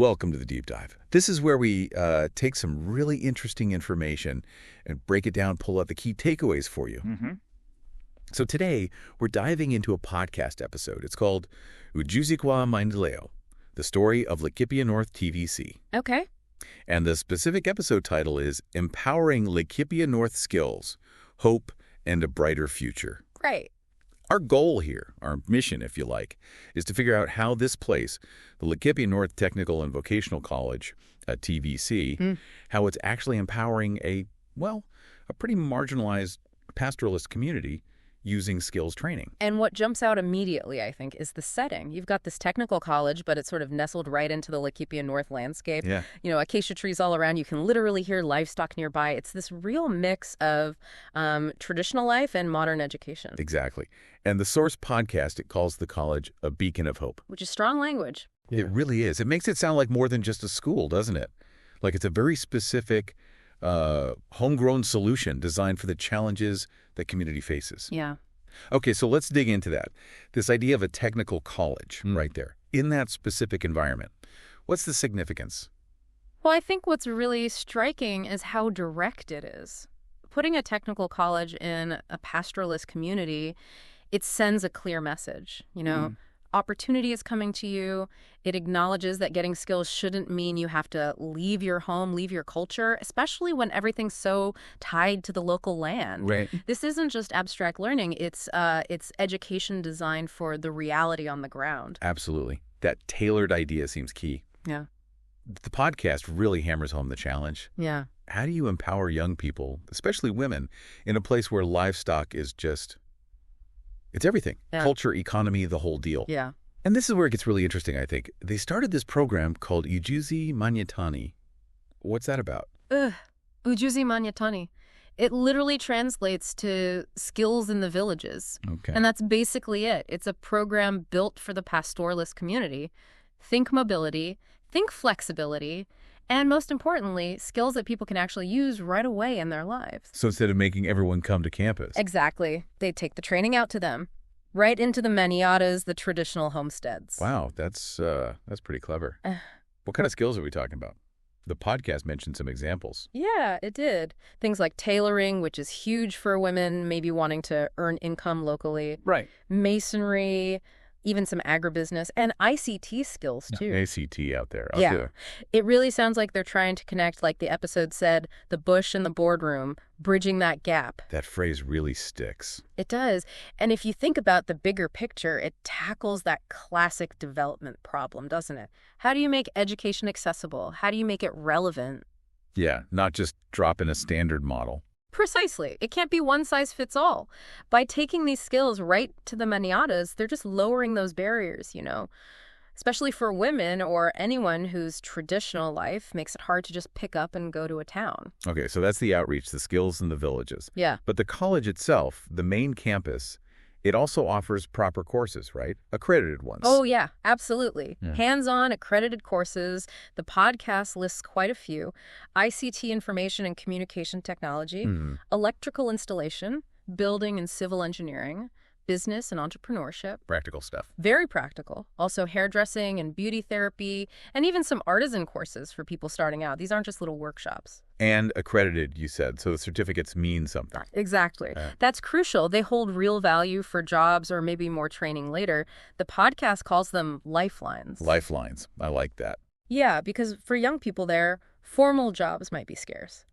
Welcome to the Deep Dive. This is where we take some really interesting information and break it down, pull out the key takeaways for you. So today, we're diving into a podcast episode. It's called Ujuzi kwa Maendeleo, the story of Laikipia North TVC. Okay. And the specific episode title is Empowering Laikipia North Skills, Hope, and a Brighter Future. Great. Our goal here, our mission, if you like, is to figure out how this place, the Laikipia North Technical and Vocational College, TVC, how it's actually empowering a pretty marginalized pastoralist community using skills training. And what jumps out immediately, I think, is the setting. You've got this technical college, but it's sort of nestled right into the Laikipia North landscape. Yeah. You know, acacia trees all around. You can literally hear livestock nearby. It's this real mix of traditional life and modern education. Exactly. And the Source podcast, it calls the college a beacon of hope. Which is strong language. It really is. It makes it sound like more than just a school, doesn't it? Like it's a very specific, homegrown solution designed for the challenges that community faces. Yeah. Okay, so let's dig into that. This idea of a technical college right there, in that specific environment. What's the significance? Well, I think what's really striking is how direct it is. Putting a technical college in a pastoralist community, it sends a clear message. You know, opportunity is coming to you. It acknowledges that getting skills shouldn't mean you have to leave your home, leave your culture, especially when everything's so tied to the local land. Right. This isn't just abstract learning. It's education designed for the reality on the ground. Absolutely. That tailored idea seems key. Yeah. The podcast really hammers home the challenge. Yeah. How do you empower young people, especially women, in a place where livestock is just, it's everything. Yeah. Culture, economy, the whole deal. Yeah. And this is where it gets really interesting, I think. They started this program called Ujuzi Manyatani. What's that about? Ujuzi Manyatani. It literally translates to skills in the villages. Okay. And that's basically it. It's a program built for the pastoralist community. Think mobility, think flexibility, and most importantly, skills that people can actually use right away in their lives. So instead of making everyone come to campus. Exactly. They take the training out to them, right into the maniatas, the traditional homesteads. Wow, that's pretty clever. What kind of skills are we talking about? The podcast mentioned some examples. Yeah, it did. Things like tailoring, which is huge for women, maybe wanting to earn income locally. Right. Masonry, even some agribusiness, and ICT skills, too. ACT out there. Yeah. It really sounds like they're trying to connect, like the episode said, the bush and the boardroom, bridging that gap. That phrase really sticks. It does. And if you think about the bigger picture, it tackles that classic development problem, doesn't it? How do you make education accessible? How do you make it relevant? Yeah, not just drop in a standard model. Precisely. It can't be one size fits all. By taking these skills right to the maniatas, they're just lowering those barriers, you know, especially for women or anyone whose traditional life makes it hard to just pick up and go to a town. Okay, so that's the outreach, the skills in the villages. Yeah. But the college itself, the main campus, it also offers proper courses, right? Accredited ones. Oh, yeah, absolutely. Yeah. Hands-on accredited courses. The podcast lists quite a few. ICT, information and communication technology, electrical installation, building and civil engineering, business and entrepreneurship. Practical stuff. Very practical. Also hairdressing and beauty therapy, and even some artisan courses for people starting out. These aren't just little workshops. And accredited, you said, so the certificates mean something. Exactly. That's crucial. They hold real value for jobs or maybe more training later. The podcast calls them lifelines. Lifelines. I like that. Yeah, because for young people there, formal jobs might be scarce.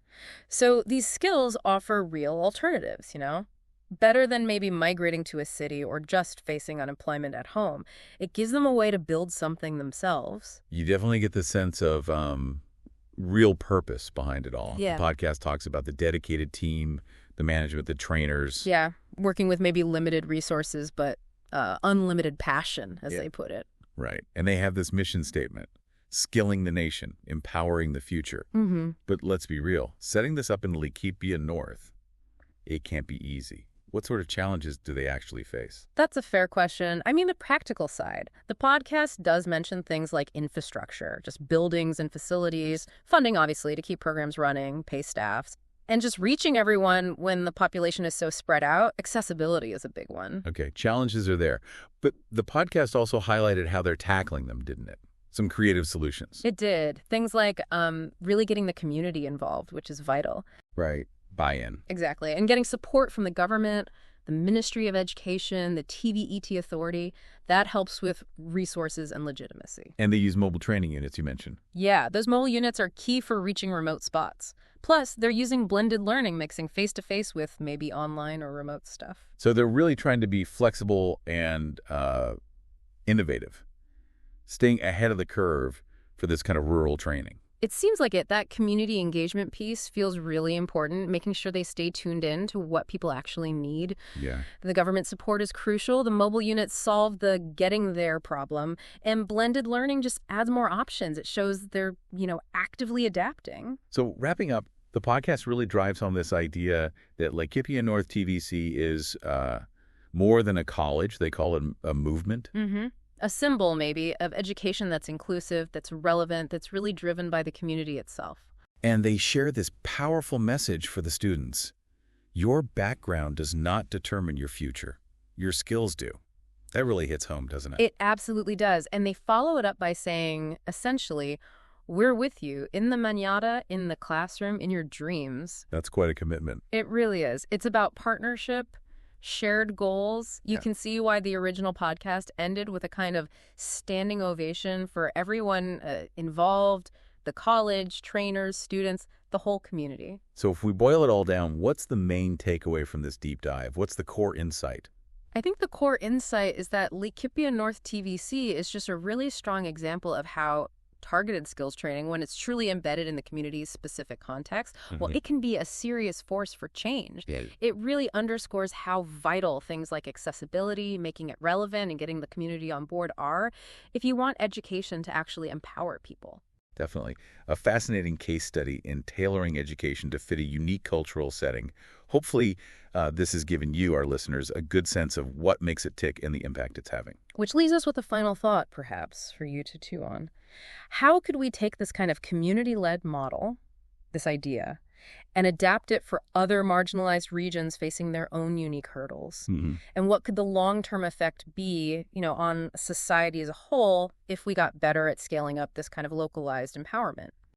So these skills offer real alternatives, you know? Better than maybe migrating to a city or just facing unemployment at home. It gives them a way to build something themselves. You definitely get the sense of real purpose behind it all. Yeah. The podcast talks about the dedicated team, the management, the trainers. Yeah, working with maybe limited resources, but unlimited passion, as they put it. Right. And they have this mission statement, skilling the nation, empowering the future. But let's be real, setting this up in Laikipia North, it can't be easy. What sort of challenges do they actually face? That's a fair question. I mean, the practical side. The podcast does mention things like infrastructure, just buildings and facilities, funding, obviously, to keep programs running, pay staffs, and just reaching everyone when the population is so spread out. Accessibility is a big one. Okay, challenges are there. But the podcast also highlighted how they're tackling them, didn't it? Some creative solutions. It did. Things like really getting the community involved, which is vital. Right. Buy-in. Exactly. And getting support from the government, the Ministry of Education, the TVET Authority. That helps with resources and legitimacy. And they use mobile training units, you mentioned. Yeah, those mobile units are key for reaching remote spots. Plus, they're using blended learning, mixing face-to-face with maybe online or remote stuff. So they're really trying to be flexible and innovative, staying ahead of the curve for this kind of rural training. It seems like it. That community engagement piece feels really important, making sure they stay tuned in to what people actually need. Yeah. The government support is crucial. The mobile units solve the getting there problem, and blended learning just adds more options. It shows they're, actively adapting. So wrapping up, the podcast really drives home this idea that Laikipia North TVC is more than a college. They call it a movement. Mm-hmm. A symbol, maybe, of education that's inclusive, that's relevant, that's really driven by the community itself. And they share this powerful message for the students. Your background does not determine your future. Your skills do. That really hits home, doesn't it? It absolutely does. And they follow it up by saying, essentially, we're with you in the mañana, in the classroom, in your dreams. That's quite a commitment. It really is. It's about partnership, shared goals. You can see why the original podcast ended with a kind of standing ovation for everyone involved, the college, trainers, students, the whole community. So if we boil it all down, what's the main takeaway from this deep dive? What's the core insight? I think the core insight is that Laikipia North TVC is just a really strong example of how targeted skills training, when it's truly embedded in the community's specific context, well, it can be a serious force for change. Yeah. It really underscores how vital things like accessibility, making it relevant, and getting the community on board are if you want education to actually empower people. Definitely. A fascinating case study in tailoring education to fit a unique cultural setting. Hopefully, this has given you, our listeners, a good sense of what makes it tick and the impact it's having. Which leaves us with a final thought, perhaps, for you to chew on. How could we take this kind of community-led model, this idea, and adapt it for other marginalized regions facing their own unique hurdles? Mm-hmm. And what could the long-term effect be, on society as a whole if we got better at scaling up this kind of localized empowerment?